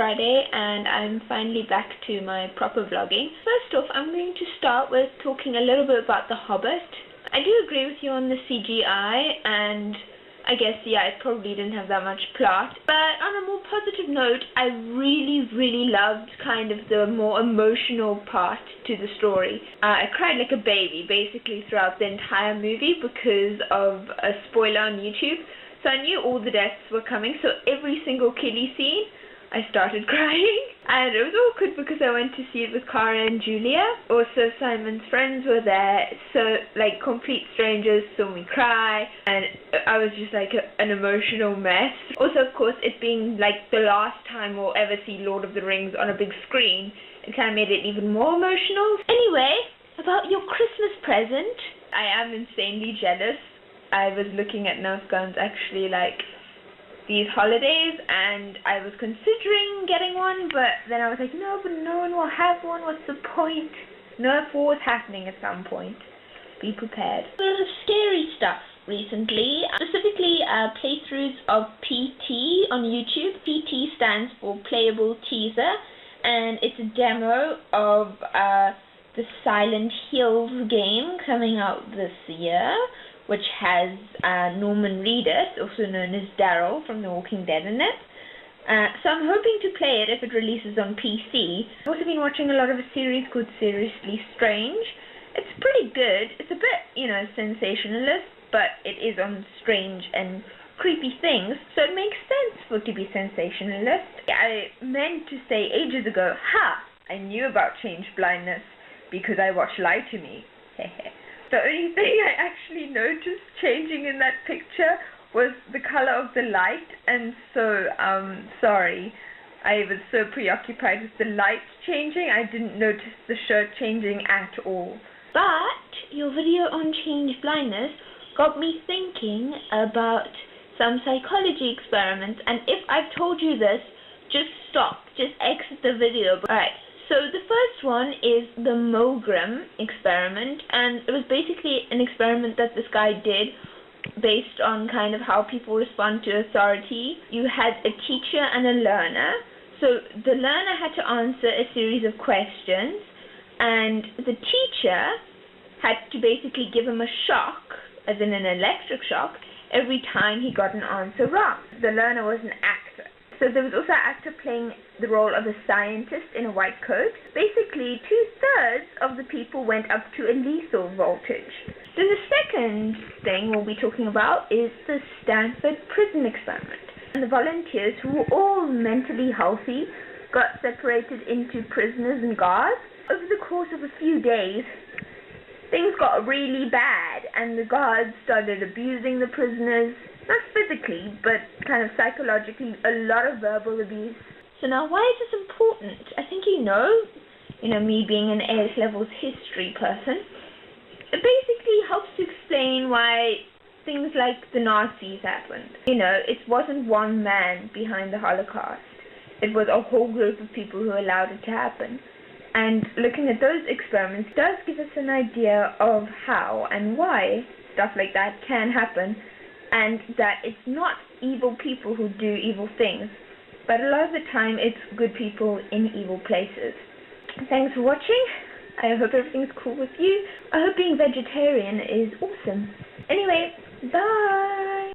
Friday and I'm finally back to my proper vlogging. First off, I'm going to start with talking a little bit about The Hobbit. I do agree with you on the CGI, and I guess, yeah, it probably didn't have that much plot. But on a more positive note, I really loved kind of the more emotional part to the story. I cried like a baby basically throughout the entire movie because of a spoiler on YouTube. So I knew all the deaths were coming, so every single killy scene, I started crying. And it was awkward because I went to see it with Cara and Julia. Also, Simon's friends were there, so like complete strangers saw me cry, and I was just like an emotional mess. Also, of course, it being like the last time we'll ever see Lord of the Rings on a big screen, it kind of made it even more emotional. Anyway, about your Christmas present, I am insanely jealous. I was looking at Nerf guns actually like these holidays, and I was considering getting one, but then I was like, no, but no one will have one. What's the point? Nerf war is happening at some point. Be prepared. A lot of scary stuff recently, specifically playthroughs of PT on YouTube. PT stands for Playable Teaser, and it's a demo of the Silent Hills game coming out this year, which has Norman Reedus, also known as Daryl from The Walking Dead, in it. So I'm hoping to play it if it releases on PC. I've also been watching a lot of a series called Seriously Strange. It's pretty good. It's a bit, you know, sensationalist, but it is on strange and creepy things, so it makes sense for it to be sensationalist. I meant to say ages ago, I knew about change blindness because I watched Lie to Me. The only thing I actually noticed changing in that picture was the color of the light, and so, sorry. I was so preoccupied with the light changing, I didn't notice the shirt changing at all. But your video on change blindness got me thinking about some psychology experiments, and if I've told you this, just stop, just exit the video. Alright. So the first one is the Milgram experiment, and it was basically an experiment that this guy did based on kind of how people respond to authority. You had a teacher and a learner. So the learner had to answer a series of questions, and the teacher had to basically give him a shock, as in an electric shock, every time he got an answer wrong. The learner was an actor. So there was also an actor playing the role of a scientist in a white coat. Basically, 2/3 of the people went up to a lethal voltage. Then the second thing we'll be talking about is the Stanford prison experiment. And the volunteers, who were all mentally healthy, got separated into prisoners and guards. Over the course of a few days, things got really bad, and the guards started abusing the prisoners. Not physically, but kind of psychologically, a lot of verbal abuse. So now, why is this important? I think you know, me being an AS Levels history person, it basically helps to explain why things like the Nazis happened. It wasn't one man behind the Holocaust. It was a whole group of people who allowed it to happen. And looking at those experiments does give us an idea of how and why stuff like that can happen, and that it's not evil people who do evil things, but a lot of the time it's good people in evil places. Thanks for watching. I hope everything's cool with you. I hope being vegetarian is awesome. Anyway, bye!